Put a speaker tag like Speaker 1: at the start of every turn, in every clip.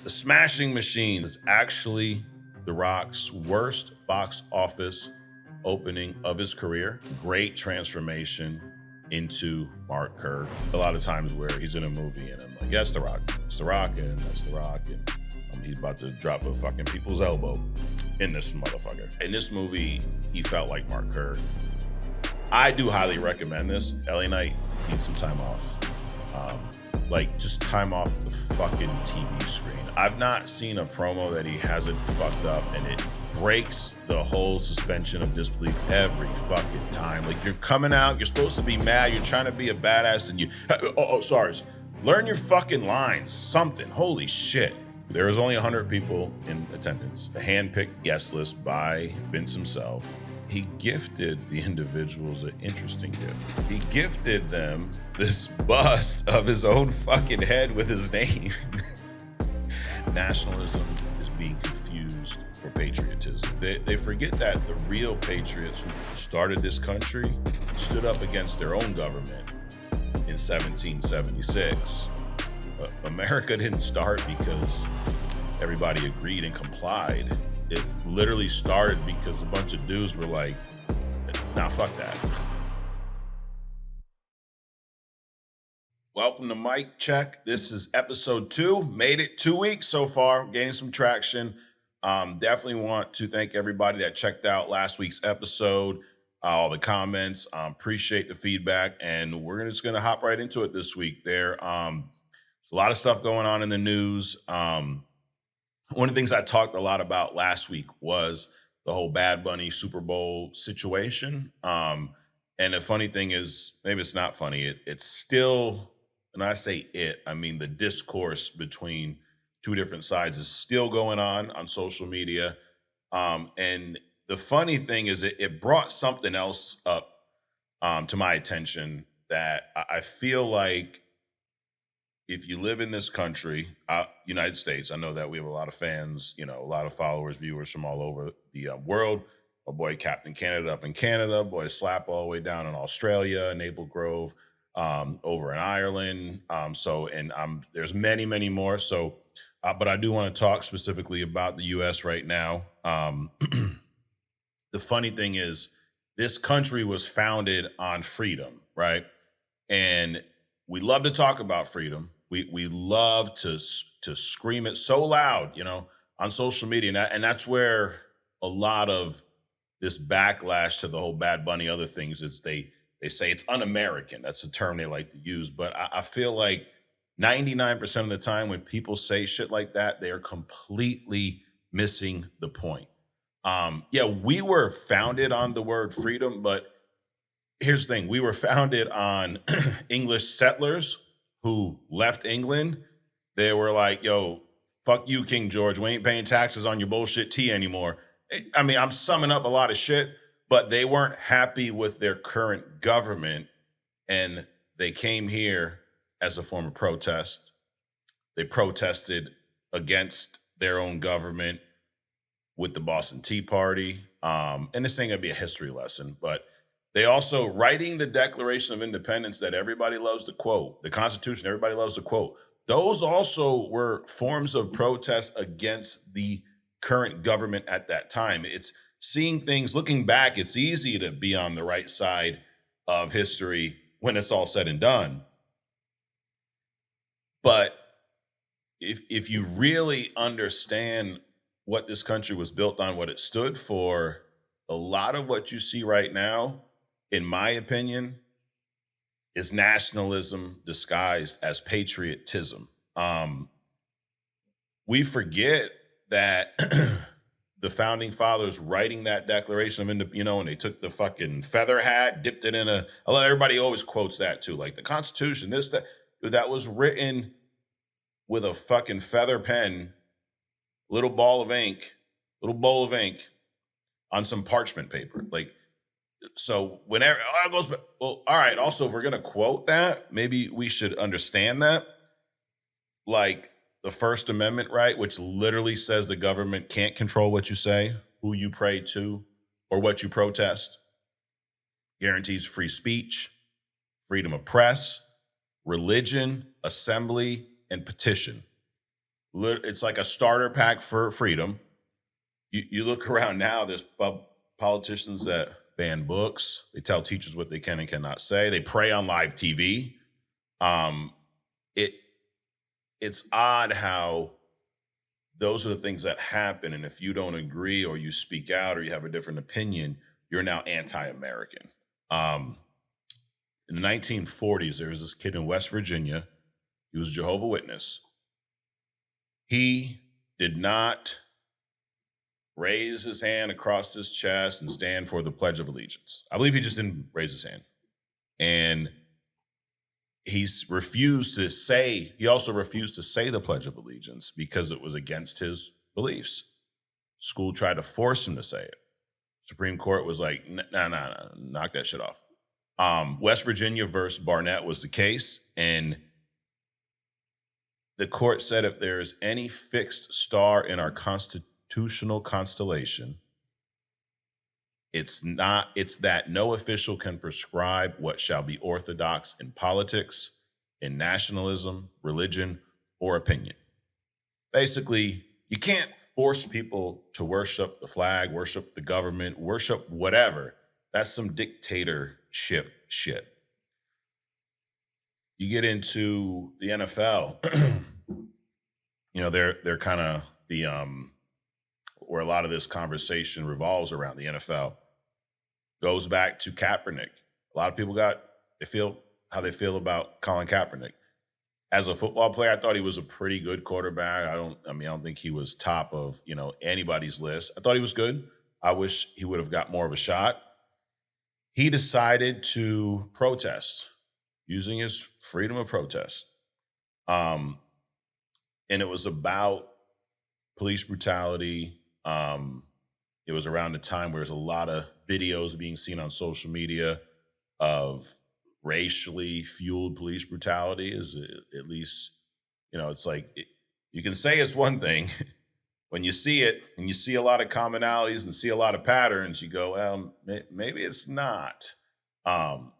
Speaker 1: The Smashing Machine is actually The Rock's worst box office opening of his career. Great transformation into Mark Kerr. A lot of times where he's in a movie and I'm like, yeah, it's The Rock. It's The Rock and that's The Rock. And he's about to drop a fucking people's elbow in this motherfucker. In this movie, he felt like Mark Kerr. I do highly recommend this. LA Knight needs some time off. Just time off the fucking TV screen. I've not seen a promo that he hasn't fucked up, and it breaks the whole suspension of disbelief every fucking time. Like, you're coming out, you're supposed to be mad, you're trying to be a badass, and sorry. Learn your fucking lines, something. Holy shit. There was only 100 people in attendance. The hand-picked guest list by Vince himself. He gifted the individuals an interesting gift. He gifted them this bust of his own fucking head with his name. Nationalism is being confused for patriotism. They forget that the real patriots who started this country stood up against their own government in 1776. America didn't start because everybody agreed and complied. It literally started because a bunch of dudes were like, nah, fuck that. Welcome to Mic Check. This is episode 2. Made it 2 weeks so far, gaining some traction. Definitely want to thank everybody that checked out last week's episode, all the comments. Appreciate the feedback, and we're just going to hop right into it this week. There's a lot of stuff going on in the news. One of the things I talked a lot about last week was the whole Bad Bunny Super Bowl situation. And the funny thing is, maybe it's not funny. It's still, and I say it, I mean the discourse between two different sides is still going on social media. And the funny thing is it brought something else up to my attention that I feel like if you live in this country, United States, I know that we have a lot of fans, a lot of followers, viewers from all over the world. My boy Captain Canada up in Canada, boy Slap all the way down in Australia, Maple Grove, over in Ireland. There's many, many more. So, but I do want to talk specifically about the U.S. right now. The funny thing is, this country was founded on freedom, right? And we love to talk about freedom. We love to scream it so loud, on social media. And that's where a lot of this backlash to the whole Bad Bunny, other things, is they say it's un-American. That's a term they like to use. But I feel like 99% of the time when people say shit like that, they are completely missing the point. We were founded on the word freedom, but here's the thing. We were founded on English settlers who left England. They were like, yo, fuck you, King George. We ain't paying taxes on your bullshit tea anymore. I mean, I'm summing up a lot of shit, but they weren't happy with their current government, and they came here as a form of protest. They protested against their own government with the Boston Tea Party. And this ain't gonna be a history lesson, but they also, writing the Declaration of Independence that everybody loves to quote, the Constitution everybody loves to quote, those also were forms of protest against the current government at that time. It's seeing things, looking back, it's easy to be on the right side of history when it's all said and done. But if you really understand what this country was built on, what it stood for, a lot of what you see right now, in my opinion, is nationalism disguised as patriotism. We forget that the founding fathers writing that Declaration of Independence, and they took the fucking feather hat, dipped it in everybody always quotes that too, like the Constitution, that was written with a fucking feather pen, little bowl of ink on some parchment paper. So whenever it goes, well, all right, also, if we're going to quote that, maybe we should understand that. Like the First Amendment, right, which literally says the government can't control what you say, who you pray to, or what you protest. Guarantees free speech, freedom of press, religion, assembly, and petition. It's like a starter pack for freedom. You look around now, there's politicians that ban books. They tell teachers what they can and cannot say. They prey on live TV. Um, it it's odd how those are the things that happen. And if you don't agree or you speak out or you have a different opinion, you're now anti-American. Um, in the 1940s, there was this kid in West Virginia. He was a Jehovah's Witness. He did not raise his hand across his chest and stand for the Pledge of Allegiance. I believe he just didn't raise his hand. And he also refused to say the Pledge of Allegiance because it was against his beliefs. School tried to force him to say it. Supreme Court was like, nah, knock that shit off. West Virginia versus Barnett was the case. And the court said if there is any fixed star in our constitutional constellation, it's that no official can prescribe what shall be orthodox in politics, in nationalism, religion, or opinion. Basically, you can't force people to worship the flag, worship the government, worship whatever. That's some dictatorship shit. You get into the NFL, they're kind of the where a lot of this conversation revolves around the NFL goes back to Kaepernick. A lot of people they feel how they feel about Colin Kaepernick. As a football player, I thought he was a pretty good quarterback. I don't think he was top of, anybody's list. I thought he was good. I wish he would have got more of a shot. He decided to protest using his freedom of protest. And it was about police brutality. It was around the time where there's a lot of videos being seen on social media of racially fueled police brutality. Is at least, it's like you can say it's one thing. When you see it and you see a lot of commonalities and see a lot of patterns, you go, well, maybe it's not.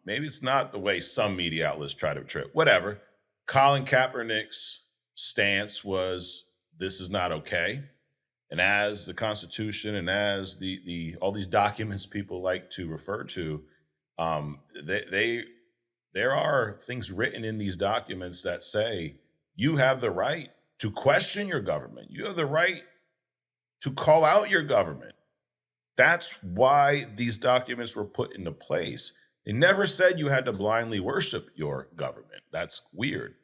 Speaker 1: Maybe it's not the way some media outlets try to trip. Whatever. Colin Kaepernick's stance was this is not okay. And as the Constitution and as the all these documents people like to refer to, there are things written in these documents that say you have the right to question your government. You have the right to call out your government. That's why these documents were put into place. They never said you had to blindly worship your government. That's weird.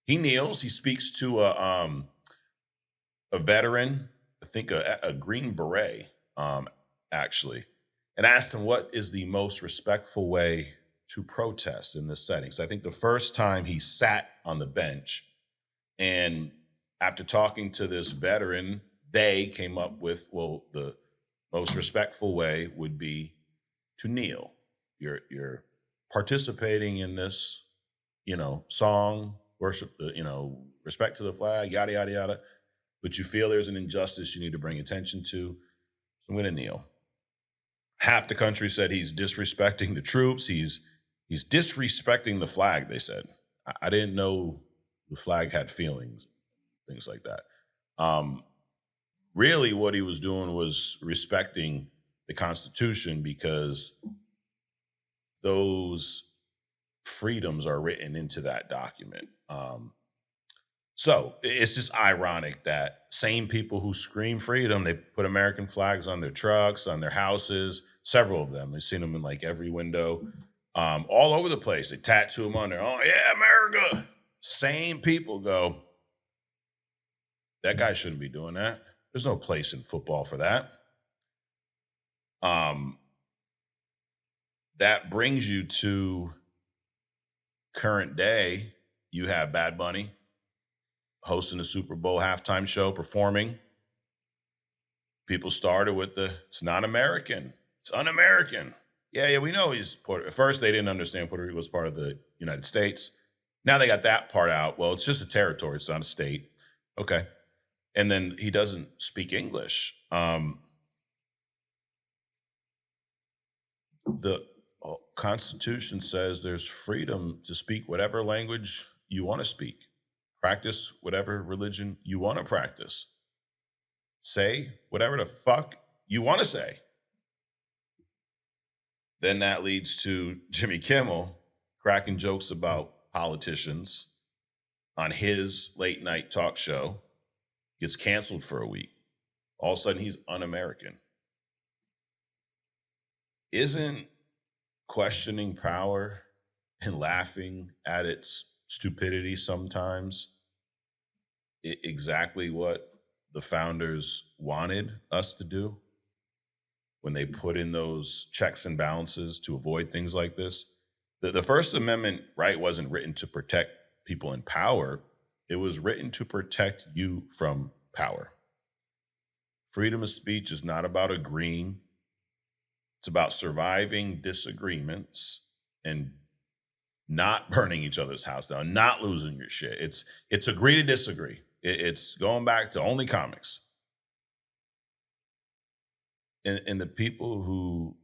Speaker 1: He kneels. He speaks to a veteran, I think a Green Beret, actually, and asked him what is the most respectful way to protest in this setting. So I think the first time he sat on the bench, and after talking to this veteran, they came up with, well, the most respectful way would be to kneel. You're participating in this, song, worship, respect to the flag, yada, yada, yada. But you feel there's an injustice you need to bring attention to. So I'm going to kneel. Half the country said he's disrespecting the troops. He's disrespecting the flag, they said. I didn't know the flag had feelings, things like that. Really, what he was doing was respecting the Constitution because those freedoms are written into that document. So it's just ironic that same people who scream freedom, they put American flags on their trucks, on their houses, several of them. They've seen them in like every window, all over the place. They tattoo them on there. Oh, yeah, America. Same people go, that guy shouldn't be doing that. There's no place in football for that. That brings you to current day. You have Bad Bunny hosting the Super Bowl halftime show, performing. People started with it's not American. It's un-American. Yeah, we know he's At first, they didn't understand Puerto Rico was part of the United States. Now they got that part out. Well, it's just a territory. It's not a state. Okay. And then he doesn't speak English. The Constitution says there's freedom to speak whatever language you want to speak. Practice whatever religion you want to practice. Say whatever the fuck you want to say. Then that leads to Jimmy Kimmel cracking jokes about politicians on his late night talk show, gets canceled for a week. All of a sudden, he's un-American. Isn't questioning power and laughing at its stupidity sometimes exactly what the founders wanted us to do when they put in those checks and balances to avoid things like this? The First Amendment, right, wasn't written to protect people in power. It was written to protect you from power. Freedom of speech is not about agreeing. It's about surviving disagreements and not burning each other's house down, not losing your shit. It's agree to disagree. It's going back to only comics. And the people who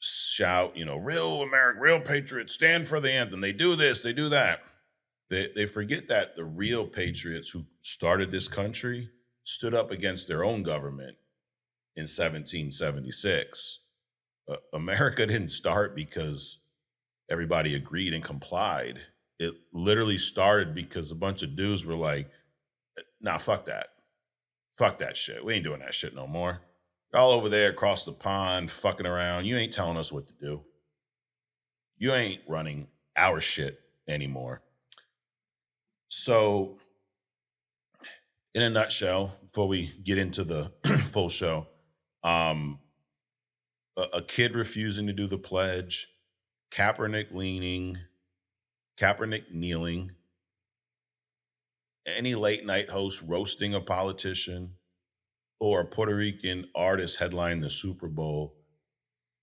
Speaker 1: shout, real American, real patriots, stand for the anthem. They do this, they do that. They forget that the real patriots who started this country stood up against their own government in 1776. America didn't start because everybody agreed and complied. It literally started because a bunch of dudes were like, nah, fuck that. Fuck that shit. We ain't doing that shit no more. Y'all over there across the pond fucking around. You ain't telling us what to do. You ain't running our shit anymore. So, in a nutshell, before we get into the full show, a kid refusing to do the pledge, Kaepernick kneeling, any late night host roasting a politician, or a Puerto Rican artist headlining the Super Bowl,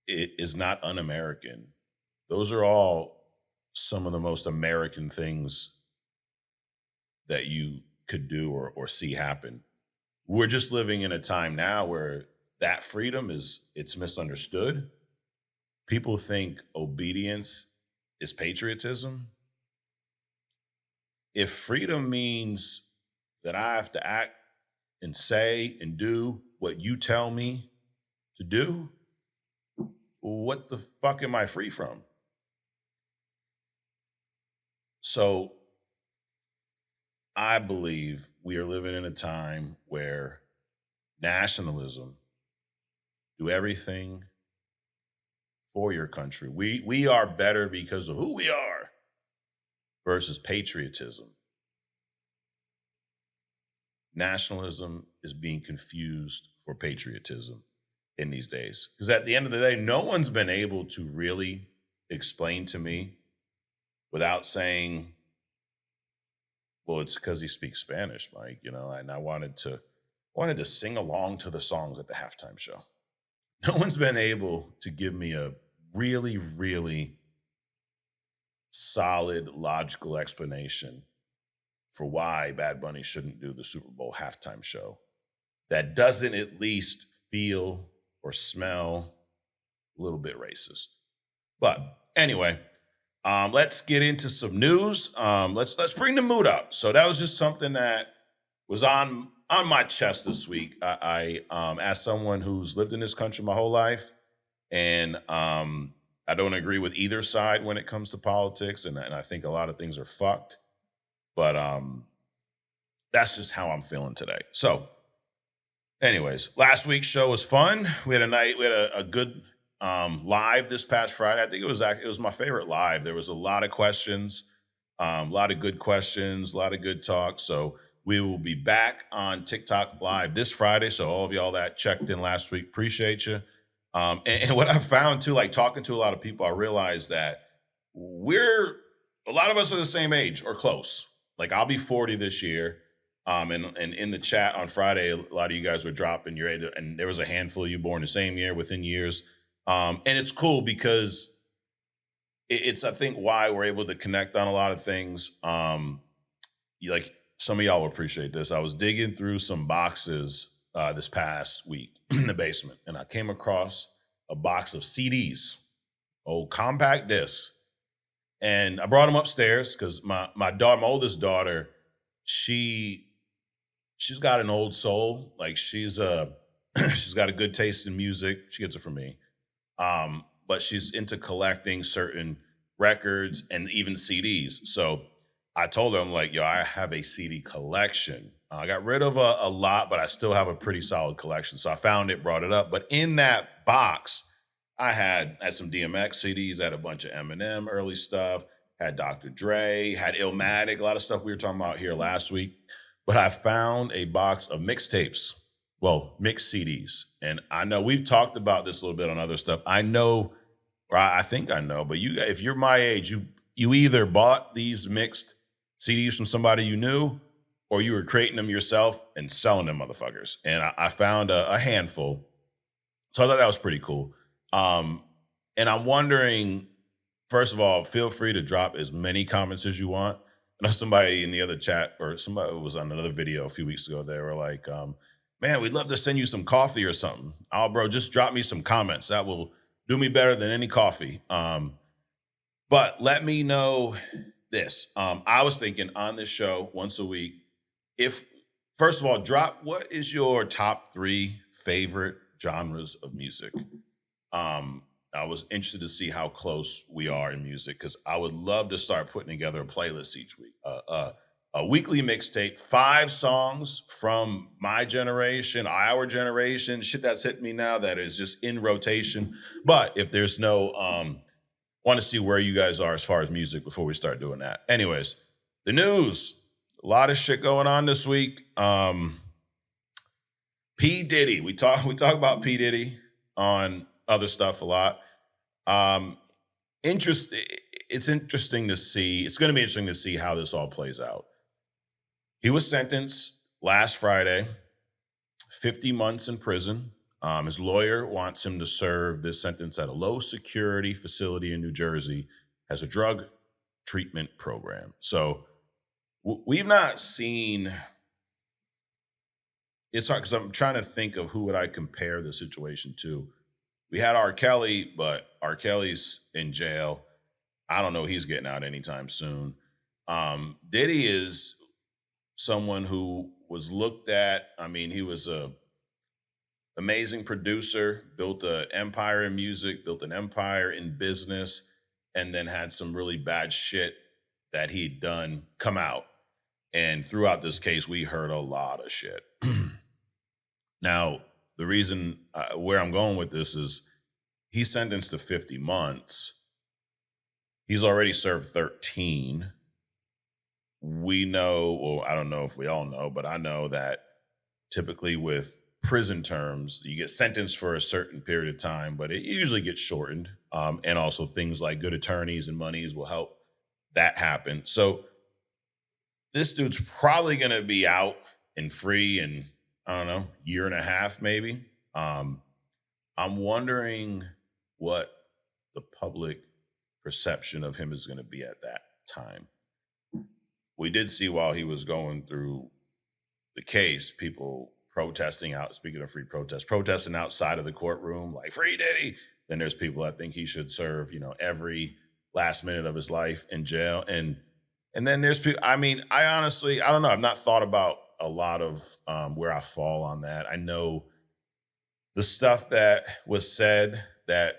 Speaker 1: it is not un-American. Those are all some of the most American things that you could do or see happen. We're just living in a time now where that freedom it's misunderstood. People think obedience is patriotism. If freedom means that I have to act and say and do what you tell me to do, what the fuck am I free from? So I believe we are living in a time where nationalism, do everything for your country. We are better because of who we are versus patriotism. Nationalism is being confused for patriotism in these days. Because at the end of the day, no one's been able to really explain to me without saying, well, it's because he speaks Spanish, Mike, and I wanted to sing along to the songs at the halftime show. No one's been able to give me a really, really solid, logical explanation for why Bad Bunny shouldn't do the Super Bowl halftime show that doesn't at least feel or smell a little bit racist. But anyway, let's get into some news. Let's bring the mood up. So that was just something that was on my chest this week. I as someone who's lived in this country my whole life, and I don't agree with either side when it comes to politics, and I think a lot of things are fucked. But that's just how I'm feeling today. So, anyways, last week's show was fun. We had a good live this past Friday. I think it was my favorite live. There was a lot of questions, a lot of good questions, a lot of good talk. So we will be back on TikTok live this Friday. So all of y'all that checked in last week, appreciate you. And what I found too, like talking to a lot of people, I realized that a lot of us are the same age or close. Like I'll be 40 this year. And in the chat on Friday, a lot of you guys were dropping your age, and there was a handful of you born the same year, within years. And it's cool because it's, I think, why we're able to connect on a lot of things. Like some of y'all will appreciate this. I was digging through some boxes this past week in the basement, and I came across a box of CDs, old compact discs. And I brought them upstairs because my oldest daughter, she she's got an old soul. Like she's a she's got a good taste in music. She gets it from me. But she's into collecting certain records and even CDs. So I told her, I'm like, yo, I have a CD collection. I got rid of a lot, but I still have a pretty solid collection. So I found it, brought it up. But in that box, I had some DMX CDs, I had a bunch of Eminem early stuff, had Dr. Dre, had Illmatic, a lot of stuff we were talking about here last week. But I found a box of mixtapes, well, mixed CDs. And I know we've talked about this a little bit on other stuff. I know, or I think I know, but if you're my age, you either bought these mixed CDs from somebody you knew, or you were creating them yourself and selling them motherfuckers. And I found a handful. So I thought that was pretty cool. Um, and I'm wondering, first of all, feel free to drop as many comments as you want. I know somebody in the other chat or somebody was on another video a few weeks ago. They were like, man, we'd love to send you some coffee or something. Oh, bro, just drop me some comments. That will do me better than any coffee. But let me know this. I was thinking on this show once a week, if first of all, drop what is your top 3 favorite genres of music? I was interested to see how close we are in music because I would love to start putting together a playlist each week. A weekly mixtape, 5 songs from my generation, our generation, shit that's hitting me now that is just in rotation. But if there's no, want to see where you guys are as far as music before we start doing that. Anyways, the news, a lot of shit going on this week. P. Diddy, we talk about P. Diddy on other stuff a lot. It's interesting to see. It's going to be interesting to see how this all plays out. He was sentenced last Friday, 50 months in prison. His lawyer wants him to serve this sentence at a low security facility in New Jersey as a drug treatment program. So we've not seen. It's hard because I'm trying to think of who would I compare the situation to. We had R. Kelly, but R. Kelly's in jail. I don't know he's getting out anytime soon. Diddy is someone who was looked at. I mean, he was a amazing producer, built an empire in music, built an empire in business, and then had some really bad shit that he'd done come out. And throughout this case, we heard a lot of shit. Now, the reason where I'm going with this is he's sentenced to 50 months. He's already served 13. We know, well, I don't know if we all know, but I know that typically with prison terms, you get sentenced for a certain period of time, but it usually gets shortened. And also things like good attorneys and monies will help that happen. So this dude's probably going to be out and free in, I don't know, year and a half, maybe. I'm wondering what the public perception of him is going to be at that time. We did see while he was going through the case, people protesting out, speaking of free protest, protesting outside of the courtroom, like free Diddy. Then there's people that think he should serve, every last minute of his life in jail. And then there's people, I mean, I honestly, I don't know. I've not thought about a lot of where I fall on that. I know the stuff that was said that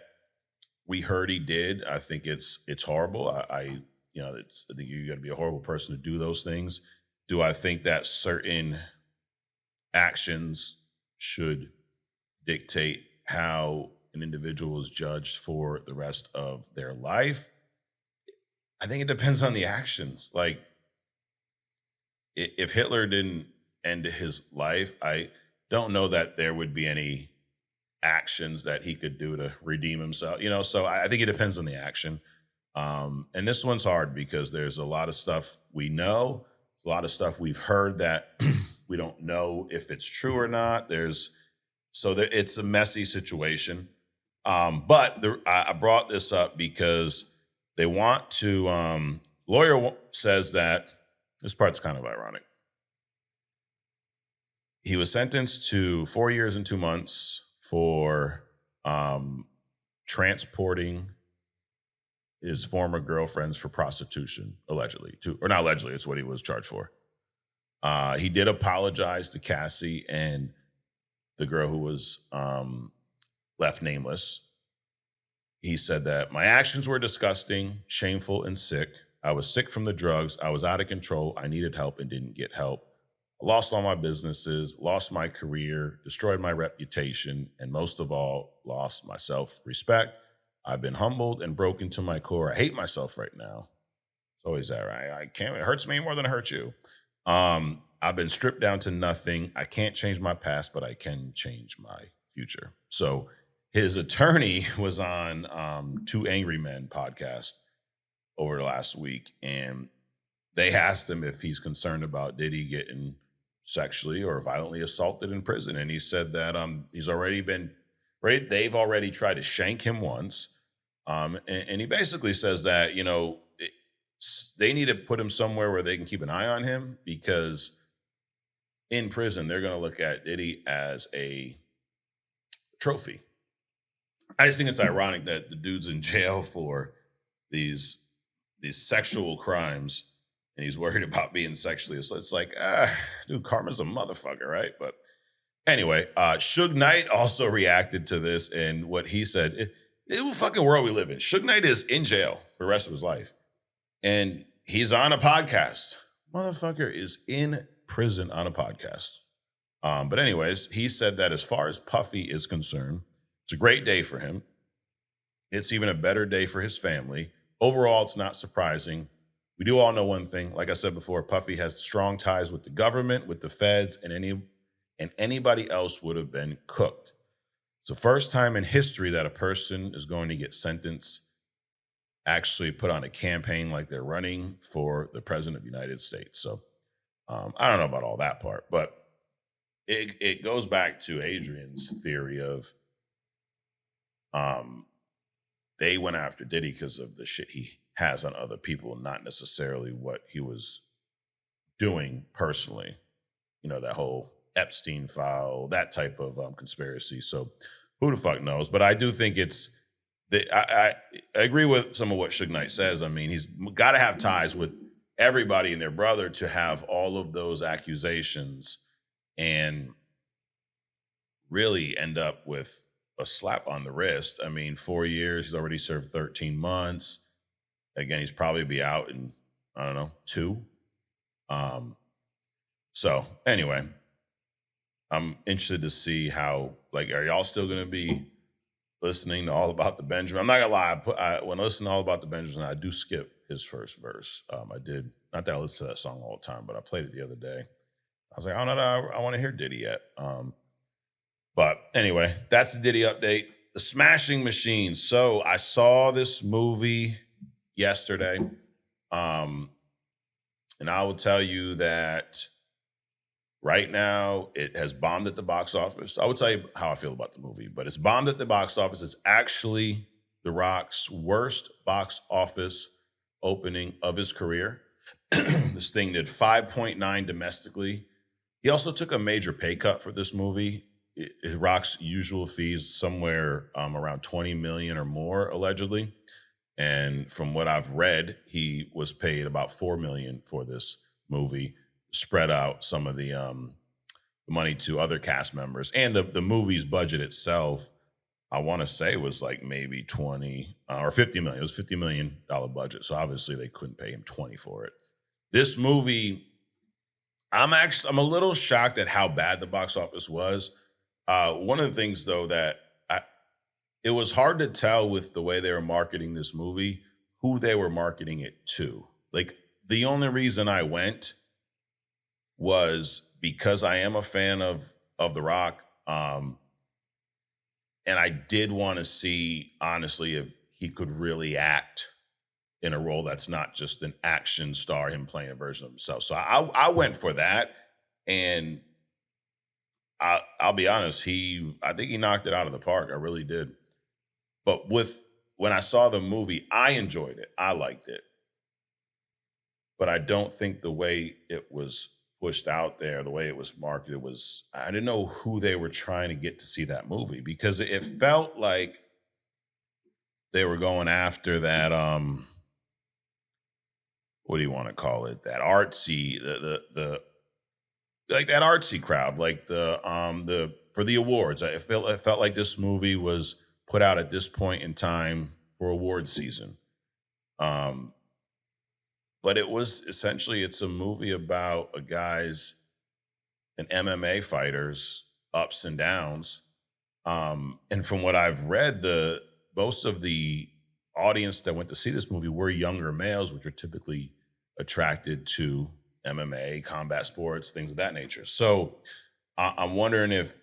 Speaker 1: we heard he did. I think it's horrible. I think you got to be a horrible person to do those things. Do I think that certain actions should dictate how an individual is judged for the rest of their life? I think it depends on the actions. Like, if Hitler didn't end his life, I don't know that there would be any actions that he could do to redeem himself. So I think it depends on the action. And this one's hard because there's a lot of stuff we know, there's a lot of stuff we've heard that we don't know if it's true or not. It's a messy situation. But I brought this up because they want to. Lawyer says that this part's kind of ironic. He was sentenced to 4 years and 2 months for transporting his former girlfriends for prostitution, allegedly, or not allegedly, it's what he was charged for. He did apologize to Cassie and the girl who was left nameless. He said that my actions were disgusting, shameful, and sick. I was sick from the drugs. I was out of control. I needed help and didn't get help. I lost all my businesses, lost my career, destroyed my reputation, and most of all, lost my self respect. I've been humbled and broken to my core. I hate myself right now. It's always that, right? I can't, it hurts me more than it hurts you. I've been stripped down to nothing. I can't change my past, but I can change my future. So his attorney was on Two Angry Men podcast over the last week, and they asked him if he's concerned about Diddy getting sexually or violently assaulted in prison. And he said that he's already been, right? They've already tried to shank him once. And he basically says that, they need to put him somewhere where they can keep an eye on him, because in prison, they're going to look at Diddy as a trophy. I just think it's ironic that the dude's in jail for these sexual crimes, and he's worried about being sexually assaulted. It's like, dude, karma's a motherfucker, right? But anyway, Suge Knight also reacted to this, and what he said, it's a fucking world we live in. Suge Knight is in jail for the rest of his life, and he's on a podcast. Motherfucker is in prison on a podcast. But anyways, he said that as far as Puffy is concerned, it's a great day for him. It's even a better day for his family. Overall, it's not surprising. We do all know one thing. Like I said before, Puffy has strong ties with the government, with the feds, and anybody else would have been cooked. It's the first time in history that a person is going to get sentenced, actually put on a campaign like they're running for the president of the United States. So I don't know about all that part, but it goes back to Adrian's theory of they went after Diddy because of the shit he has on other people, not necessarily what he was doing personally. That whole Epstein file, that type of conspiracy. So who the fuck knows? But I do think it's I agree with some of what Suge Knight says. I mean, he's got to have ties with everybody and their brother to have all of those accusations and really end up with a slap on the wrist. I mean, 4 years, he's already served 13 months. Again, he's probably be out in, I don't know, 2. So anyway, I'm interested to see how, are y'all still going to be listening to All About the Benjamin? I'm not gonna lie, when I listen to All About the Benjamin, I do skip his first verse. I did, not that I listen to that song all the time, but I played it the other day. I was like, oh no, I want to hear Diddy yet. But anyway, that's the Diddy update. The Smashing Machines. So I saw this movie yesterday, and I will tell you that right now, it has bombed at the box office. I will tell you how I feel about the movie, but it's bombed at the box office. It's actually The Rock's worst box office opening of his career. This thing did 5.9 domestically. He also took a major pay cut for this movie. Rock's usual fees somewhere around 20 million or more, allegedly. And from what I've read, he was paid about 4 million for this movie, spread out some of the money to other cast members. And the movie's budget itself, I want to say, was like maybe 20 or 50 million. It was $50 million budget. So obviously they couldn't pay him 20 for it. This movie, I'm a little shocked at how bad the box office was. One of the things, though, that it was hard to tell with the way they were marketing this movie, who they were marketing it to. Like, the only reason I went was because I am a fan of The Rock. And I did want to see, honestly, if he could really act in a role that's not just an action star, him playing a version of himself. So I went for that. And I'll be honest, I think he knocked it out of the park. I really did. But when I saw the movie, I enjoyed it. I liked it. But I don't think the way it was pushed out there, the way it was marketed I didn't know who they were trying to get to see that movie, because it felt like they were going after that, what do you want to call it? That artsy, the like that artsy crowd, like the for the awards. It felt like this movie was put out at this point in time for award season. Um, but it was essentially it's a movie about a guy's an MMA fighter's ups and downs. And from what I've read, the most of the audience that went to see this movie were younger males, which are typically attracted to MMA, combat sports, things of that nature. So I'm wondering if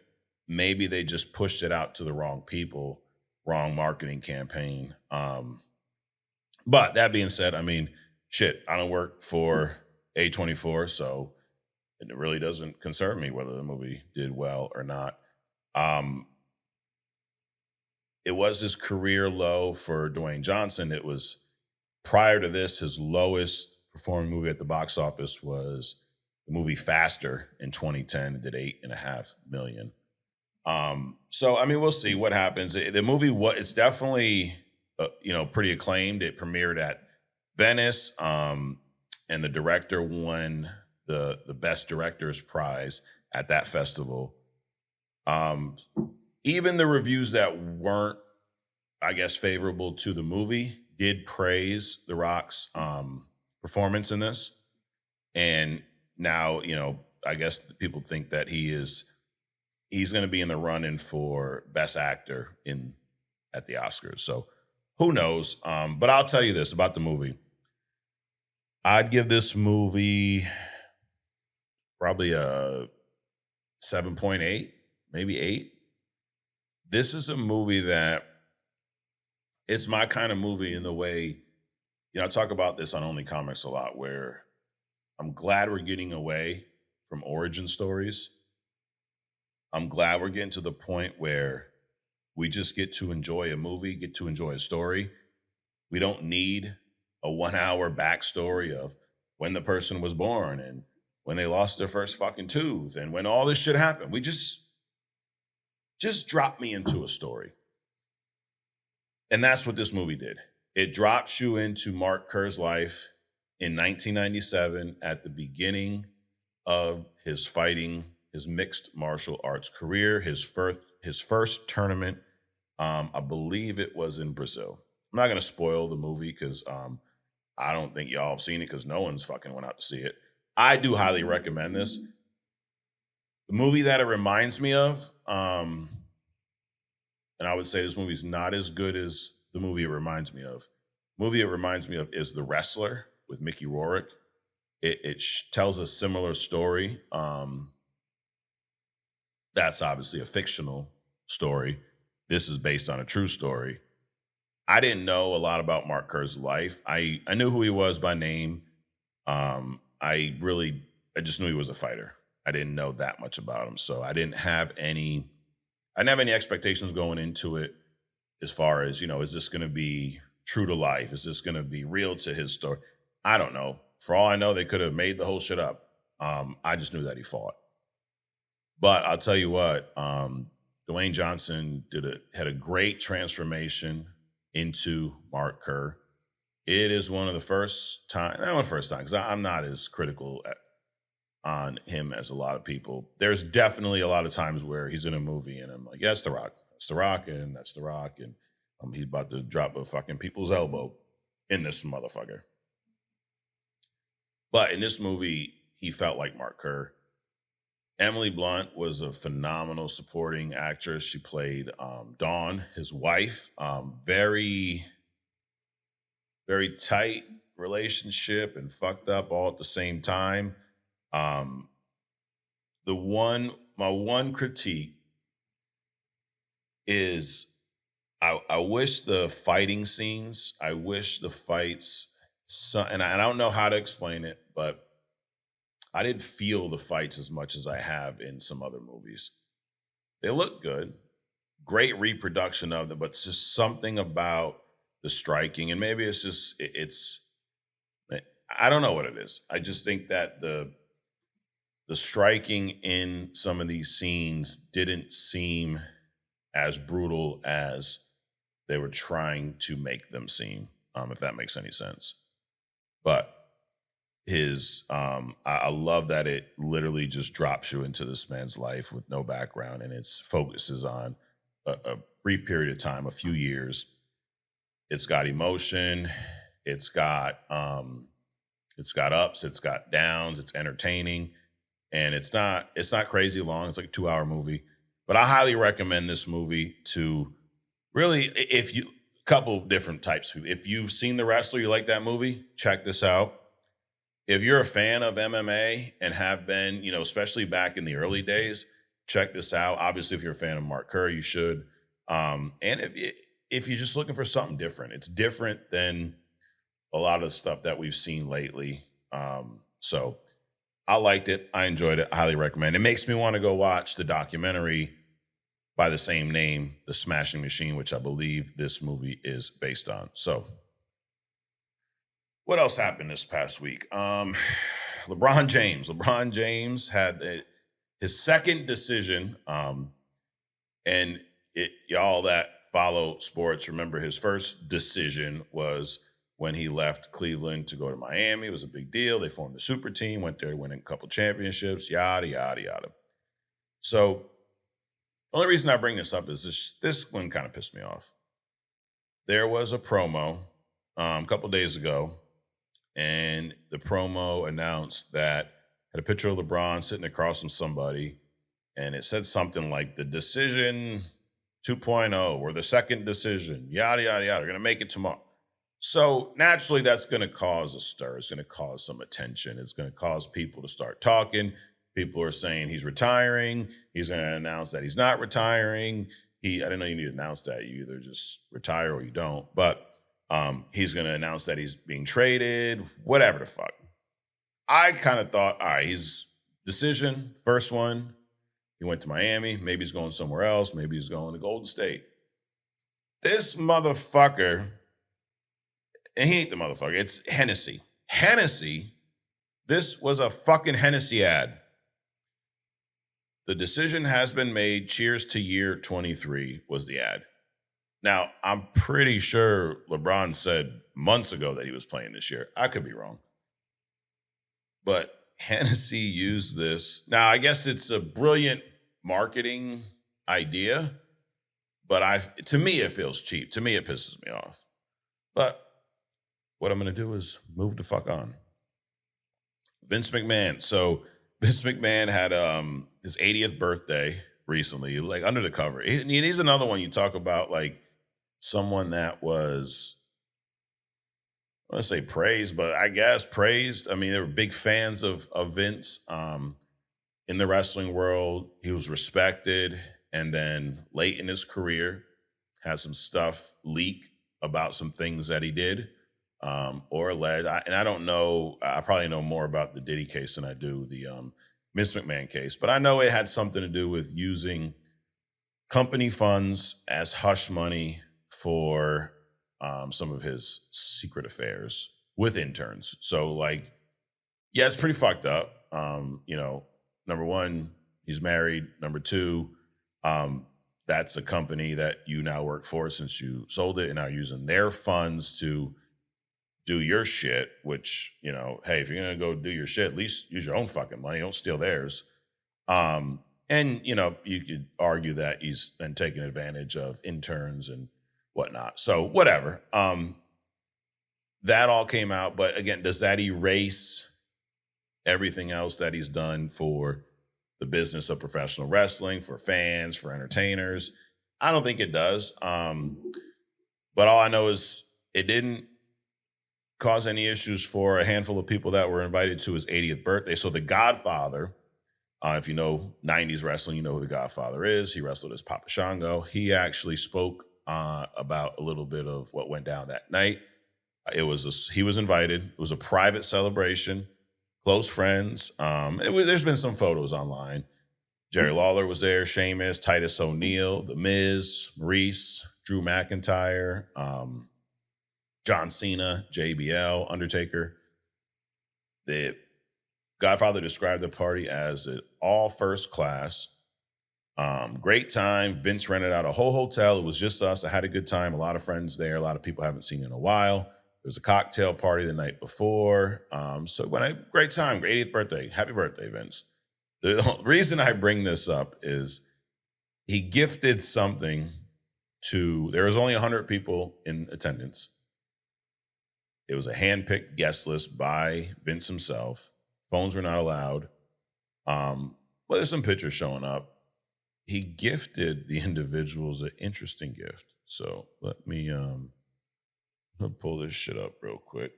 Speaker 1: maybe they just pushed it out to the wrong people, wrong marketing campaign. But that being said, I mean, shit, I don't work for A24, so it really doesn't concern me whether the movie did well or not. Um, it was his career low for Dwayne Johnson. It was prior to this, his lowest performing movie at the box office was the movie Faster in 2010. It did 8.5 million. So I mean, we'll see what happens. The movie, what it's definitely pretty acclaimed. It premiered at Venice, and the director won the best director's prize at that festival. Um, Even the reviews that weren't, I guess, favorable to the movie did praise The Rock's performance in this. And now, I guess people think that he's going to be in the running for best actor in at the Oscars. So who knows? But I'll tell you this about the movie. I'd give this movie probably a 7.8, maybe 8. This is a movie that it's my kind of movie in the way, I talk about this on Only Comics a lot, where I'm glad we're getting away from origin stories. I'm glad we're getting to the point where we just get to enjoy a movie, get to enjoy a story. We don't need a 1 hour backstory of when the person was born and when they lost their first fucking tooth and when all this shit happened. We just drop me into a story. And that's what this movie did. It drops you into Mark Kerr's life in 1997 at the beginning of his mixed martial arts career, his first tournament. I believe it was in Brazil. I'm not going to spoil the movie because I don't think y'all have seen it because no one's fucking went out to see it. I do highly recommend this. The movie that it reminds me of, and I would say this movie's not as good as the movie it reminds me of. The movie it reminds me of is The Wrestler with Mickey Rourke. It tells a similar story. That's obviously a fictional story. This is based on a true story. I didn't know a lot about Mark Kerr's life. I knew who he was by name. I just knew he was a fighter. I didn't know that much about him. So I didn't have any expectations going into it as far as, is this going to be true to life? Is this going to be real to his story? I don't know. For all I know, they could have made the whole shit up. I just knew that he fought. But I'll tell you what, Dwayne Johnson had a great transformation into Mark Kerr. It is one of the first time, not one of the first time, because I'm not as critical on him as a lot of people. There's definitely a lot of times where he's in a movie and I'm like, yeah, that's The Rock. That's The Rock, and that's The Rock, and he's about to drop a fucking people's elbow in this motherfucker. But in this movie, he felt like Mark Kerr. Emily Blunt was a phenomenal supporting actress. She played Dawn, his wife. Very, very tight relationship and fucked up all at the same time. My one critique is I wish the fighting scenes, I wish the fights, and I don't know how to explain it, but I didn't feel the fights as much as I have in some other movies. They look good, great reproduction of them, but it's just something about the striking, and maybe it's just I don't know what it is. I just think that the striking in some of these scenes didn't seem as brutal as they were trying to make them seem, if that makes any sense. But I love that it literally just drops you into this man's life with no background, and it focuses on a brief period of time, a few years. It's got emotion, it's got it's got ups, it's got downs, it's entertaining, and it's not crazy long. It's like a 2-hour movie. But I highly recommend this movie to really, if you, couple different types of people. If you've seen The Wrestler, you like that movie, check this out. If you're a fan of MMA and have been, especially back in the early days, check this out. Obviously, if you're a fan of Mark Kerr, you should. And if you're just looking for something different, it's different than a lot of the stuff that we've seen lately. So I liked it. I enjoyed it. I highly recommend. It makes me want to go watch the documentary by the same name, The Smashing Machine, which I believe this movie is based on. So what else happened this past week? LeBron James. LeBron James had his second decision. And y'all that follow sports remember his first decision was when he left Cleveland to go to Miami. It was a big deal. They formed a super team, went there to win a couple championships, yada, yada, yada. So the only reason I bring this up is this one kind of pissed me off. There was a promo a couple days ago, and the promo announced that had a picture of LeBron sitting across from somebody, and it said something like the decision 2.0 or the second decision, yada, yada, yada. We're going to make it tomorrow. So naturally, that's going to cause a stir. It's going to cause some attention. It's going to cause people to start talking. People are saying he's retiring. He's going to announce that he's not retiring. I didn't know you need to announce that. You either just retire or you don't. But he's going to announce that he's being traded, whatever the fuck. I kind of thought, all right, his decision, first one, he went to Miami. Maybe he's going somewhere else. Maybe he's going to Golden State. This motherfucker, and he ain't the motherfucker, it's Hennessy. Hennessy, this was a fucking Hennessy ad. The decision has been made. Cheers to year 23 was the ad. Now, I'm pretty sure LeBron said months ago that he was playing this year. I could be wrong. But Hennessy used this. Now, I guess it's a brilliant marketing idea, but to me, it feels cheap. To me, it pisses me off. But what I'm going to do is move the fuck on. Vince McMahon. So Vince McMahon had his 80th birthday recently, like under the cover. He's another one you talk about, like someone that was, I want to say praised, but I guess praised. I mean, they were big fans of Vince in the wrestling world. He was respected. And then late in his career, had some stuff leak about some things that he did or alleged. And I don't know. I probably know more about the Diddy case than I do the Miss McMahon case. But I know it had something to do with using company funds as hush money for some of his secret affairs with interns. So, like, yeah, it's pretty fucked up. Number one, he's married. Number two, that's a company that you now work for since you sold it and are using their funds to do your shit, which, hey, if you're going to go do your shit, at least use your own fucking money. Don't steal theirs. And, you could argue that he's been taking advantage of interns and whatnot. So whatever. That all came out. But again, does that erase everything else that he's done for the business of professional wrestling, for fans, for entertainers? I don't think it does. But all I know is it didn't cause any issues for a handful of people that were invited to his 80th birthday. So The Godfather, if you know 90s wrestling, you know who The Godfather is. He wrestled as Papa Shango. He actually spoke about a little bit of what went down that night. He was invited. It was a private celebration, close friends. There's been some photos online. Jerry Lawler was there, Sheamus, Titus O'Neil, The Miz, Maurice, Drew McIntyre, John Cena, JBL, Undertaker. The Godfather described the party as an all first class. Great time. Vince rented out a whole hotel. It was just us. I had a good time. A lot of friends there. A lot of people I haven't seen in a while. was a cocktail party the night before. So when great time, 80th birthday. Happy birthday, Vince. The reason I bring this up is he gifted something there was only 100 people in attendance. It was a hand-picked guest list by Vince himself. Phones were not allowed. But there's some pictures showing up. He gifted the individuals an interesting gift. So let me pull this shit up real quick.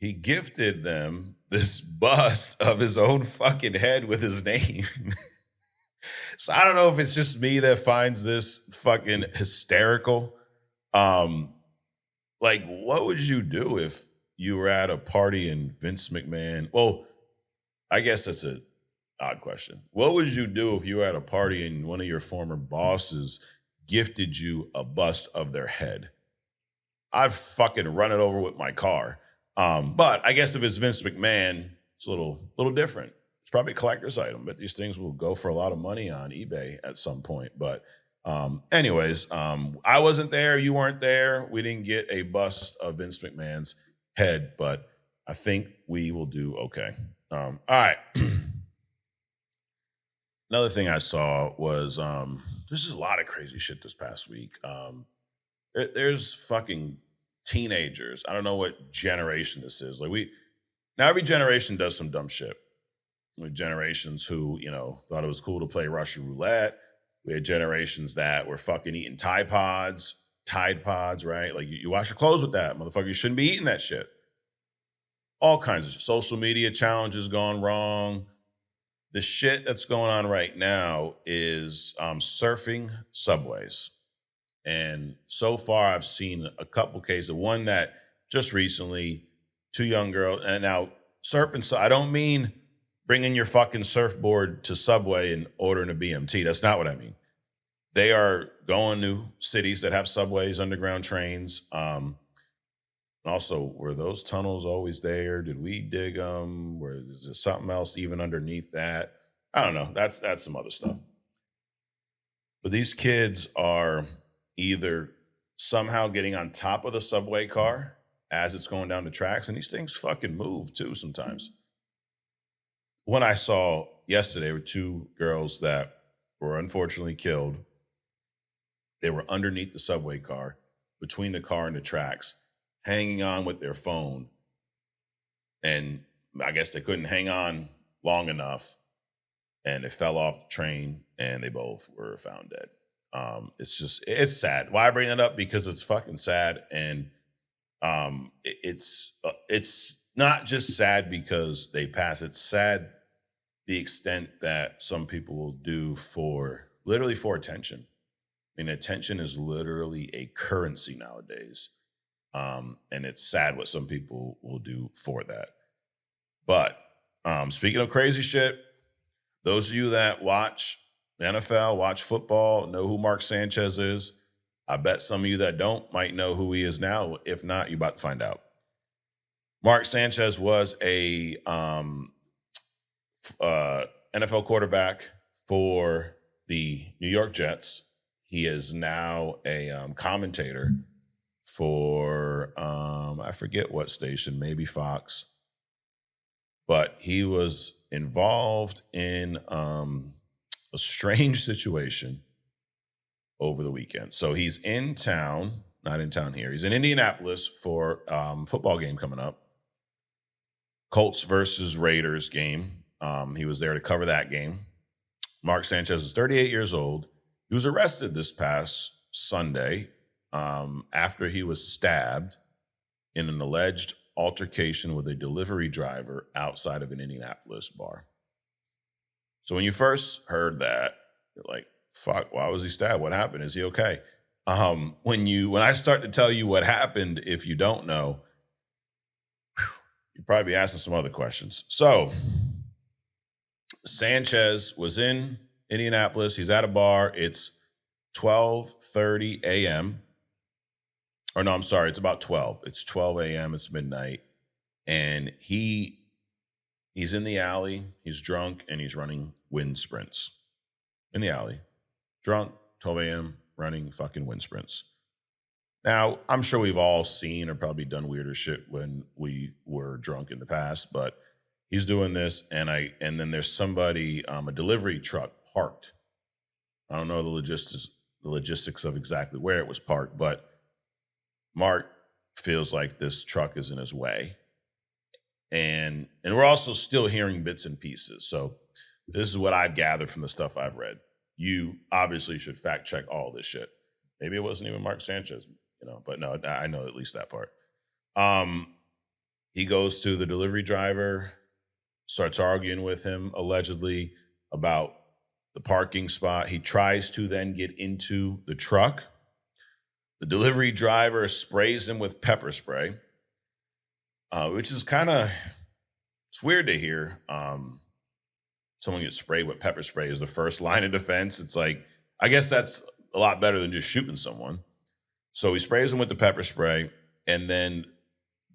Speaker 1: He gifted them this bust of his own fucking head with his name. So I don't know if it's just me that finds this fucking hysterical. Like, what would you do if you were at a party and Vince McMahon? Well, I guess that's an odd question. What would you do if you were at a party and one of your former bosses gifted you a bust of their head? I'd fucking run it over with my car. But I guess if it's Vince McMahon, it's a little different. It's probably a collector's item, but these things will go for a lot of money on eBay at some point. But anyways, I wasn't there. You weren't there. We didn't get a bust of Vince McMahon's head, but I think we will do okay. All right. Another thing I saw was there's just a lot of crazy shit this past week. There's fucking teenagers. I don't know what generation this is. Now every generation does some dumb shit. With generations who, thought it was cool to play Russian roulette. We had generations that were fucking eating Tide Pods, right? Like you wash your clothes with that, motherfucker. You shouldn't be eating that shit. All kinds of social media challenges gone wrong. The shit that's going on right now is surfing subways. And so far, I've seen a couple cases. One that just recently, two young girls, and now surfing. So I don't mean bringing your fucking surfboard to Subway and ordering a BMT. That's not what I mean. They are going to cities that have subways, underground trains. Also, were those tunnels always there? Did we dig them? Is there something else even underneath that? I don't know. That's some other stuff. But these kids are either somehow getting on top of the subway car as it's going down the tracks, and these things fucking move too sometimes. One I saw yesterday were two girls that were unfortunately killed. They were underneath the subway car, between the car and the tracks, hanging on with their phone. And I guess they couldn't hang on long enough, and they fell off the train, and they both were found dead. It's sad. Why I bring that up? Because it's fucking sad. And it's not just sad because they pass. It's sad the extent that some people will do literally for attention. I mean, attention is literally a currency nowadays. And it's sad what some people will do for that. But speaking of crazy shit, those of you that watch the NFL, watch football, know who Mark Sanchez is. I bet some of you that don't might know who he is now. If not, you're about to find out. Mark Sanchez was a NFL quarterback for the New York Jets. He is now a commentator for, I forget what station, maybe Fox. But he was involved in a strange situation over the weekend. So he's in town, not in town here. He's in Indianapolis for football game coming up. Colts versus Raiders game. He was there to cover that game. Mark Sanchez is 38 years old. He was arrested this past Sunday after he was stabbed in an alleged altercation with a delivery driver outside of an Indianapolis bar. So when you first heard that, you're like, fuck, why was he stabbed? What happened? Is he okay? When I start to tell you what happened, if you don't know, you'd probably be asking some other questions. So Sanchez was in Indianapolis. He's at a bar. It's 12:30 a.m. Or no, I'm sorry. It's about 12. It's 12 a.m. It's midnight. And he's in the alley. He's drunk and he's running wind sprints in the alley. Drunk, 12 a.m., running fucking wind sprints. Now, I'm sure we've all seen or probably done weirder shit when we were drunk in the past, but he's doing this, and then there's somebody, a delivery truck parked. I don't know the logistics of exactly where it was parked, but Mark feels like this truck is in his way. And we're also still hearing bits and pieces. So this is what I've gathered from the stuff I've read. You obviously should fact check all this shit. Maybe it wasn't even Mark Sanchez, but no, I know at least that part. Um, he goes to the delivery driver, starts arguing with him allegedly about the parking spot. He tries to then get into the truck. The delivery driver sprays him with pepper spray, which is it's weird to hear. Someone gets sprayed with pepper spray is the first line of defense. It's like, I guess that's a lot better than just shooting someone. So he sprays him with the pepper spray, and then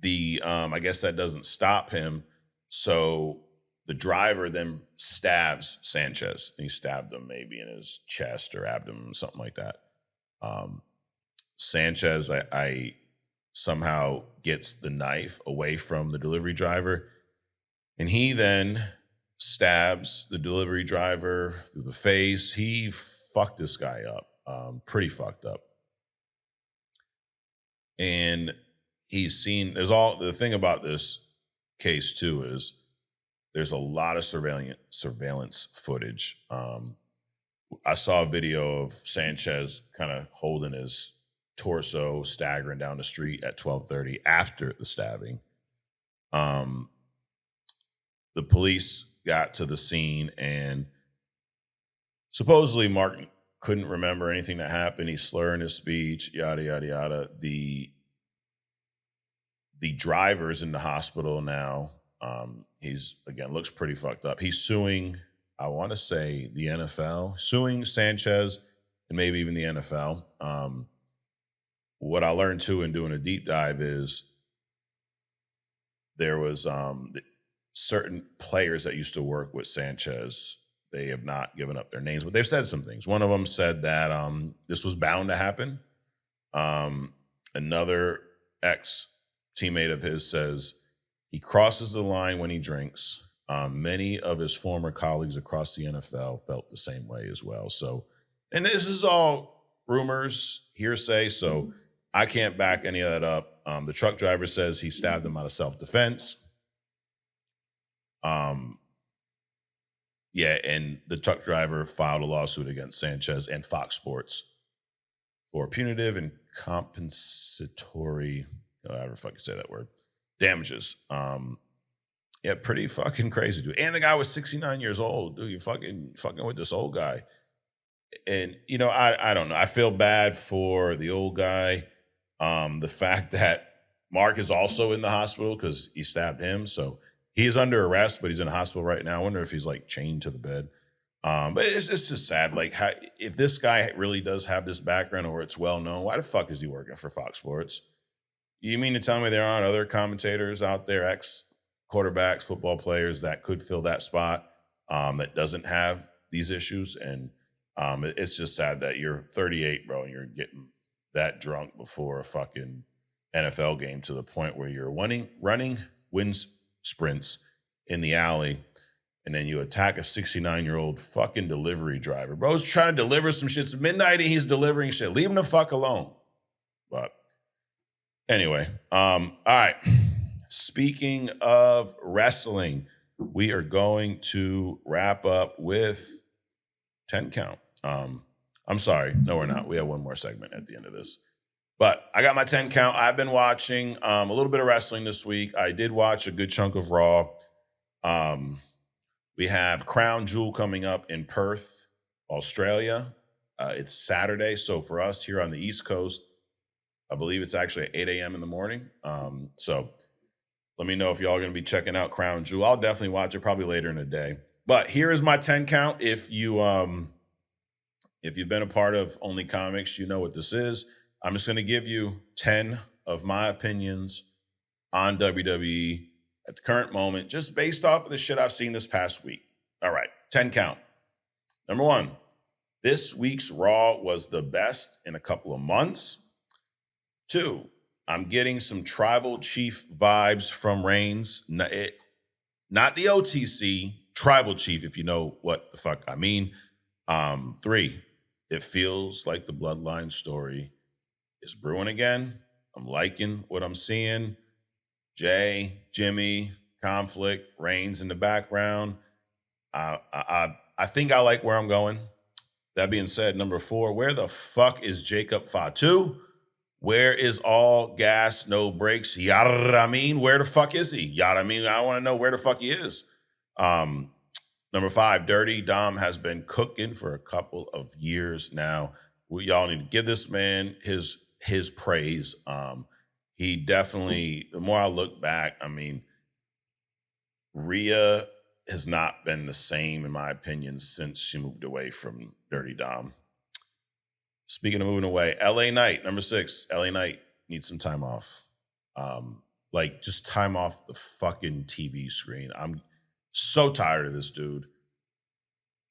Speaker 1: I guess that doesn't stop him. So the driver then stabs Sanchez. He stabbed him maybe in his chest or abdomen, something like that. Sanchez, I somehow gets the knife away from the delivery driver, and he then stabs the delivery driver through the face. He fucked this guy up, pretty fucked up. And the thing about this case too is there's a lot of surveillance footage. I saw a video of Sanchez kind of holding his torso, staggering down the street at 12:30 after the stabbing. The police got to the scene, and supposedly Mark couldn't remember anything that happened. He's slurring his speech, yada yada yada. The driver's in the hospital now. He's again looks pretty fucked up. He's suing, I want to say, the NFL, suing Sanchez and maybe even the NFL. What I learned too in doing a deep dive is there was certain players that used to work with Sanchez. They have not given up their names, but they've said some things. One of them said that this was bound to happen. Another ex-teammate of his says he crosses the line when he drinks. Many of his former colleagues across the NFL felt the same way as well. So, and this is all rumors, hearsay, so I can't back any of that up. The truck driver says he stabbed him out of self-defense. Yeah, and the truck driver filed a lawsuit against Sanchez and Fox Sports for punitive and compensatory, however the fuck you say that word, damages. Yeah, pretty fucking crazy, dude. And the guy was 69 years old, dude. You're fucking with this old guy. And, I don't know. I feel bad for the old guy. The fact that Mark is also in the hospital because he stabbed him. So he's under arrest, but he's in a hospital right now. I wonder if he's like chained to the bed. But it's just sad. Like, if this guy really does have this background or it's well known, why the fuck is he working for Fox Sports? You mean to tell me there aren't other commentators out there, ex-quarterbacks, football players that could fill that spot that doesn't have these issues? And it's just sad that you're 38, bro, and you're getting that drunk before a fucking NFL game to the point where you're running wins sprints in the alley, and then you attack a 69-year-old fucking delivery driver. Bro's trying to deliver some shit. It's midnight and he's delivering shit. Leave him the fuck alone. But anyway, all right. Speaking of wrestling, we are going to wrap up with 10 count. I'm sorry. No, we're not. We have one more segment at the end of this. But I got my 10 count. I've been watching a little bit of wrestling this week. I did watch a good chunk of Raw. We have Crown Jewel coming up in Perth, Australia. It's Saturday. So for us here on the East Coast, I believe it's actually at 8 a.m. in the morning. So let me know if y'all are going to be checking out Crown Jewel. I'll definitely watch it probably later in the day. But here is my 10 count. If you've been a part of Only Comics, you know what this is. I'm just going to give you 10 of my opinions on WWE at the current moment, just based off of the shit I've seen this past week. All right, 10 count. Number one, this week's Raw was the best in a couple of months. Two, I'm getting some tribal chief vibes from Reigns. Not the OTC, tribal chief, if you know what the fuck I mean. Three, it feels like the bloodline story is brewing again. I'm liking what I'm seeing. Jay, Jimmy, conflict, Reigns in the background. I think I like where I'm going. That being said, number four, where the fuck is Jacob Fatu? Where is all gas, no brakes? Yada I mean, where the fuck is he? Yada I mean, I want to know where the fuck he is. Number five, Dirty Dom has been cooking for a couple of years now. Y'all need to give this man his praise. He definitely, the more I look back, I mean, Rhea has not been the same, in my opinion, since she moved away from Dirty Dom. Speaking of moving away, LA Knight, number six, LA Knight needs some time off. Like just time off the fucking TV screen. I'm so tired of this dude.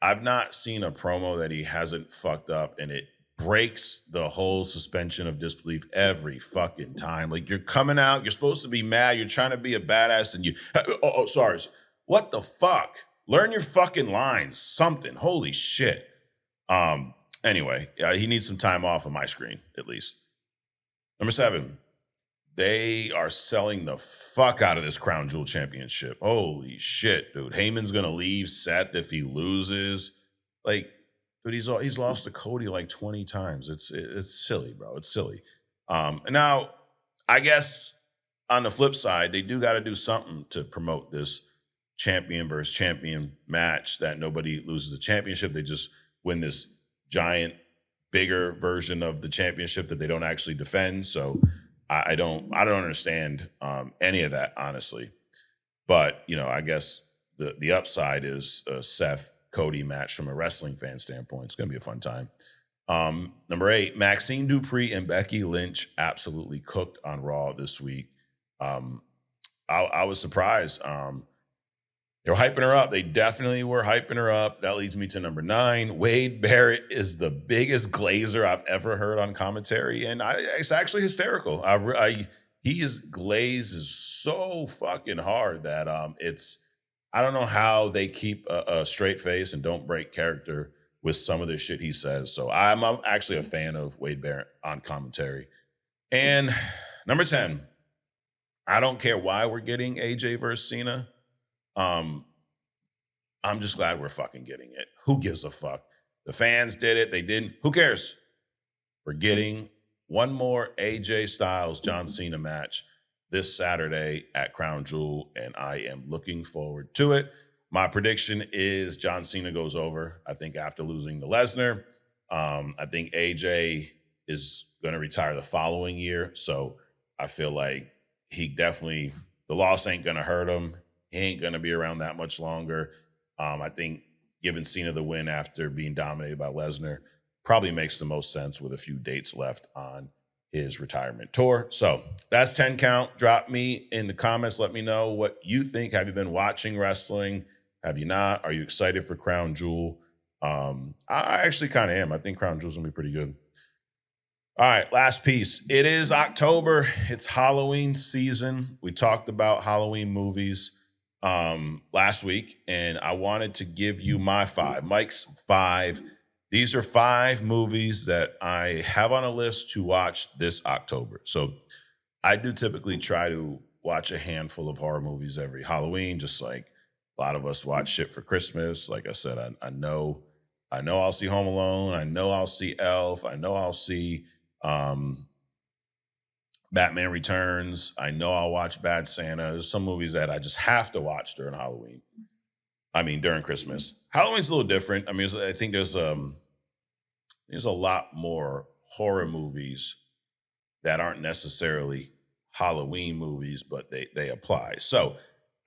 Speaker 1: I've not seen a promo that he hasn't fucked up, and it breaks the whole suspension of disbelief every fucking time. Like you're coming out, you're supposed to be mad, you're trying to be a badass, and sorry. What the fuck? Learn your fucking lines. Something. Holy shit. Anyway, he needs some time off of my screen, at least. Number seven, they are selling the fuck out of this Crown Jewel Championship. Holy shit, dude. Heyman's gonna leave Seth if he loses. Like, dude, he's lost to Cody like 20 times. It's silly, bro. It's silly. Now, I guess on the flip side, they do got to do something to promote this champion versus champion match that nobody loses the championship. They just win this giant, bigger version of the championship that they don't actually defend. So I don't understand any of that, honestly. But I guess the upside is a Seth Cody match from a wrestling fan standpoint. It's gonna be a fun time. Number eight, Maxine Dupree and Becky Lynch absolutely cooked on Raw this week. I was surprised. They were hyping her up. They definitely were hyping her up. That leads me to number nine. Wade Barrett is the biggest glazer I've ever heard on commentary, and it's actually hysterical. He glazes so fucking hard that I don't know how they keep a straight face and don't break character with some of the shit he says. So I'm actually a fan of Wade Barrett on commentary. And number 10, I don't care why we're getting AJ versus Cena. I'm just glad we're fucking getting it. Who gives a fuck? The fans did it. They didn't. Who cares? We're getting one more AJ Styles John Cena match this Saturday at Crown Jewel, and I am looking forward to it. My prediction is John Cena goes over. I think after losing to Lesnar, I think AJ is going to retire the following year. So I feel like the loss ain't going to hurt him. He ain't going to be around that much longer. I think giving Cena the win after being dominated by Lesnar probably makes the most sense with a few dates left on his retirement tour. So that's 10 count. Drop me in the comments. Let me know what you think. Have you been watching wrestling? Have you not? Are you excited for Crown Jewel? I actually kind of am. I think Crown Jewel's going to be pretty good. All right, last piece. It is October. It's Halloween season. We talked about Halloween movies last week, and I wanted to give you Mike's five. These are 5 movies that I have on a list to watch this October. So I do typically try to watch a handful of horror movies every Halloween, just like a lot of us watch shit for Christmas. Like I said, I know I'll see Home Alone. I know I'll see Elf. I know I'll see Batman Returns. I know I'll watch Bad Santa. There's some movies that I just have to watch during Halloween. During Christmas. Halloween's a little different. I think there's a lot more horror movies that aren't necessarily Halloween movies, but they apply. So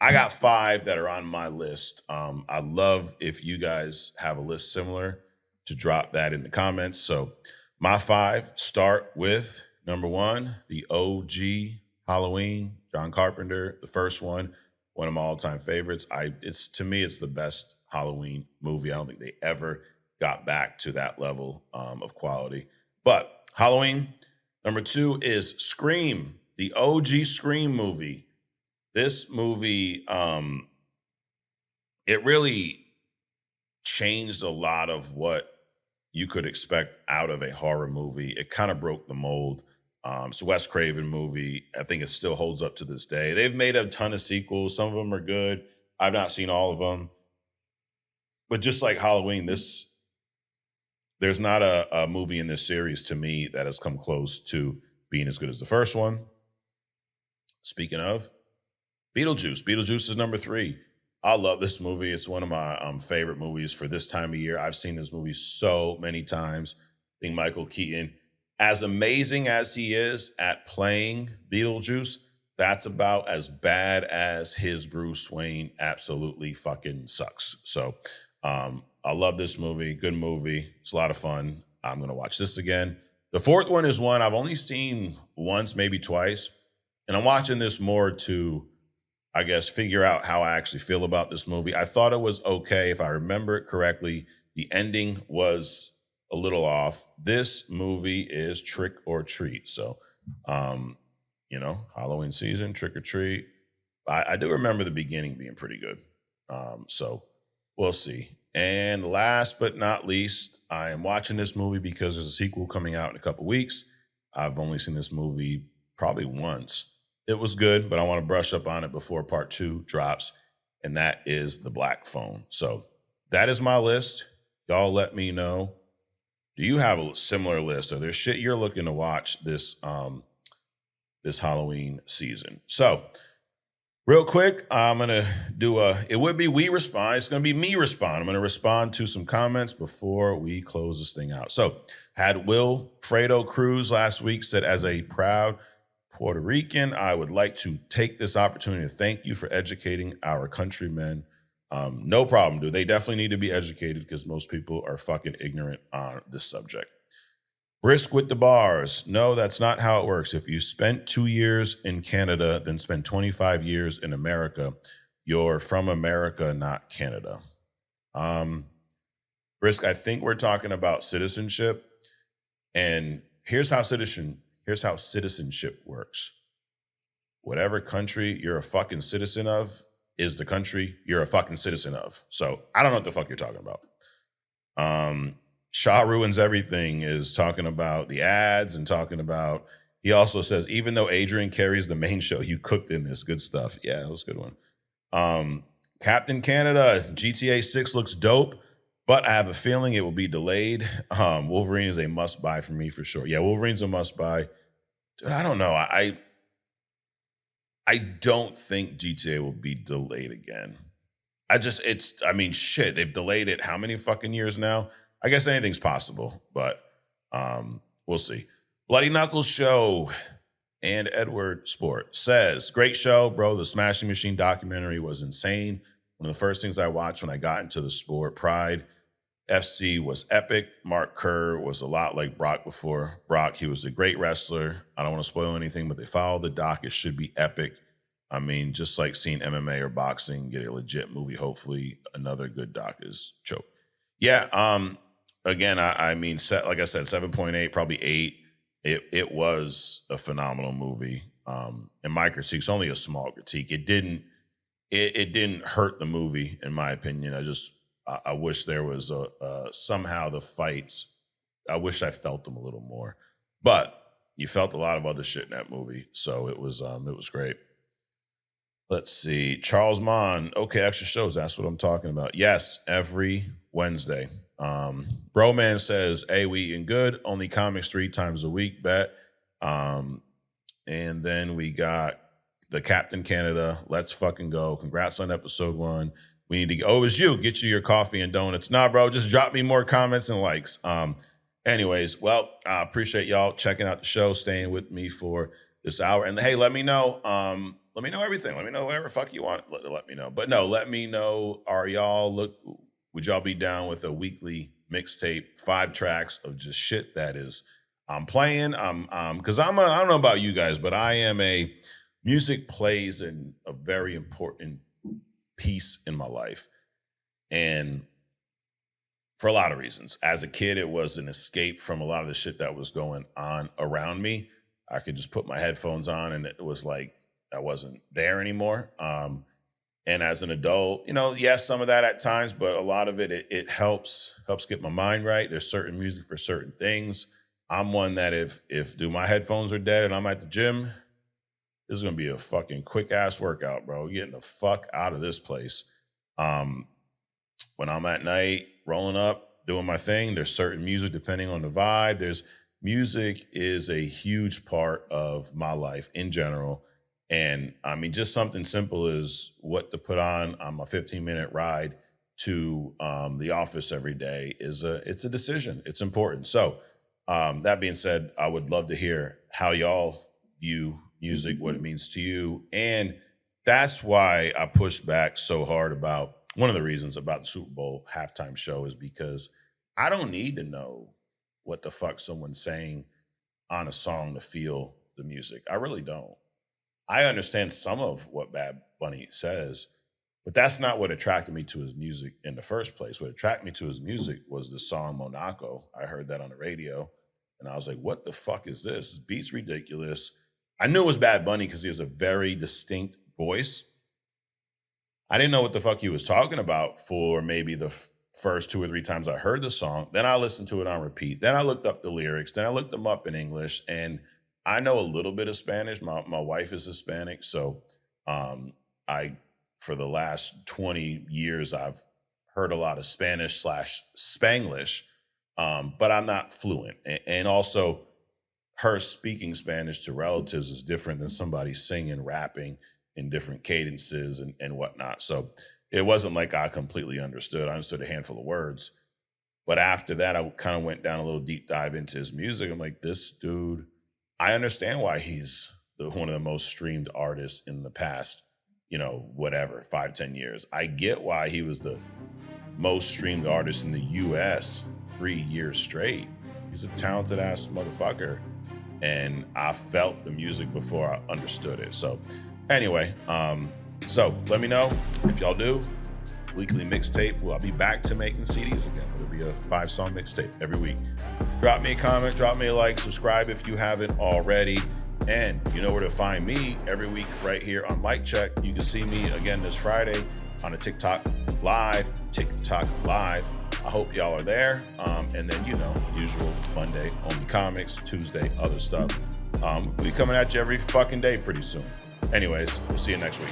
Speaker 1: I got 5 that are on my list. I'd love if you guys have a list similar to drop that in the comments. So my 5 start with number 1, the OG Halloween, John Carpenter, the first one of my all-time favorites. To me, it's the best Halloween movie. I don't think they ever got back to that level of quality. But Halloween, Number 2 is Scream, the OG Scream movie. This movie, it really changed a lot of what you could expect out of a horror movie. It kind of broke the mold. It's a Wes Craven movie. I think it still holds up to this day. They've made a ton of sequels. Some of them are good. I've not seen all of them. But just like Halloween, there's not a movie in this series to me that has come close to being as good as the first one. Speaking of, Beetlejuice. Beetlejuice is number 3. I love this movie. It's one of my favorite movies for this time of year. I've seen this movie so many times. I think Michael Keaton, as amazing as he is at playing Beetlejuice, that's about as bad as his Bruce Wayne absolutely fucking sucks. So I love this movie. Good movie. It's a lot of fun. I'm going to watch this again. The 4th one is one I've only seen once, maybe twice. And I'm watching this more to, I guess, figure out how I actually feel about this movie. I thought it was okay. If I remember it correctly, the ending was a little off. This movie is Trick or Treat. So, Halloween season, Trick or Treat. I do remember the beginning being pretty good. So we'll see. And last but not least, I am watching this movie because there's a sequel coming out in a couple weeks. I've only seen this movie probably once. It was good, but I want to brush up on it before part 2 drops, and that is The Black Phone. So that is my list. Y'all let me know. Do you have a similar list? Are there shit you're looking to watch this Halloween season? So real quick, I'm going to do it would be we respond. It's going to be me respond. I'm going to respond to some comments before we close this thing out. So had Will Fredo Cruz last week said, as a proud Puerto Rican, I would like to take this opportunity to thank you for educating our countrymen. No problem, dude. They definitely need to be educated because most people are fucking ignorant on this subject. Brisk with the bars. No, that's not how it works. If you spent 2 years in Canada, then spend 25 years in America, you're from America, not Canada. Brisk, I think we're talking about citizenship. And here's how citizenship works. Whatever country you're a fucking citizen of is the country you're a fucking citizen of. So I don't know what the fuck you're talking about. Shaw Ruins Everything is talking about the ads and talking about, he also says, even though Adrian carries the main show, you cooked in this. Good stuff. Yeah, that was a good one. Captain Canada, GTA 6 looks dope, but I have a feeling it will be delayed. Wolverine is a must buy for me for sure. Yeah, Wolverine's a must buy. Dude, I don't know. I don't think GTA will be delayed again. Shit, they've delayed it how many fucking years now? I guess anything's possible, but we'll see. Bloody Knuckles Show and Edward Sport says, great show, bro. The Smashing Machine documentary was insane. One of the first things I watched when I got into the sport. Pride FC was epic. Mark Kerr was a lot like Brock before Brock. He was a great wrestler. I don't want to spoil anything, but they followed the doc. It should be epic. I mean, just like seeing MMA or boxing get a legit movie, hopefully another good doc is Choke. Yeah, again, I mean, like I said, 7.8, probably 8. It was a phenomenal movie. And my critique's only a small critique. It didn't hurt the movie, in my opinion. I wish there was somehow the fights, I wish I felt them a little more. But you felt a lot of other shit in that movie. So it was great. Let's see. Charles Mon. Okay, extra shows. That's what I'm talking about. Yes, every Wednesday. Broman says, hey, we eating good. Only comics 3 times a week, bet. And then we got the Captain Canada. Let's fucking go. Congrats on episode 1. We need to go. Oh, it was you. Get you your coffee and donuts. Nah, bro, just drop me more comments and likes. Anyways, well, I appreciate y'all checking out the show, staying with me for this hour. And hey, let me know. Let me know everything. Let me know whatever fuck you want. Let me know. But no, let me know. Would y'all be down with a weekly mixtape, 5 tracks of just shit that is I'm playing? Because I don't know about you guys, but I am music plays a very important piece in my life. And for a lot of reasons. As a kid, it was an escape from a lot of the shit that was going on around me. I could just put my headphones on and it was like I wasn't there anymore. And as an adult, yes, some of that at times, but a lot of it helps get my mind right. There's certain music for certain things. I'm one that if my headphones are dead and I'm at the gym, this is gonna be a fucking quick ass workout, bro. Getting the fuck out of this place. When I'm at night, rolling up, doing my thing, there's certain music depending on the vibe. Music is a huge part of my life in general. And I mean, just something simple as what to put on my 15-minute ride to the office every day it's a decision. It's important. So that being said, I would love to hear how y'all view music, what it means to you. And that's why I push back so hard about one of the reasons about the Super Bowl halftime show is because I don't need to know what the fuck someone's saying on a song to feel the music. I really don't. I understand some of what Bad Bunny says, but that's not what attracted me to his music in the first place. What attracted me to his music was the song Monaco. I heard that on the radio and I was like, what the fuck is this? This beat's ridiculous. I knew it was Bad Bunny because he has a very distinct voice. I didn't know what the fuck he was talking about for maybe the first 2 or 3 times I heard the song. Then I listened to it on repeat. Then I looked up the lyrics. Then I looked them up in English. And I know a little bit of Spanish. My wife is Hispanic. So for the last 20 years, I've heard a lot of Spanish / Spanglish, but I'm not fluent. And also, her speaking Spanish to relatives is different than somebody singing, rapping in different cadences and whatnot. So it wasn't like I completely understood. I understood a handful of words. But after that, I kind of went down a little deep dive into his music. I'm like, this dude, I understand why he's one of the most streamed artists in the past, 5-10 years. I get why he was the most streamed artist in the US 3 years straight. He's a talented ass motherfucker. And I felt the music before I understood it. So anyway, so let me know if y'all do. Weekly mixtape. Well, I'll be back to making CDs again. It'll be a 5-song mixtape every week. Drop me a comment, drop me a like, subscribe if you haven't already. And you know where to find me every week right here on Mic Check. You can see me again this Friday on a TikTok live. I hope y'all are there. And then, usual Monday, only comics, Tuesday, other stuff. We'll be coming at you every fucking day pretty soon. Anyways, we'll see you next week.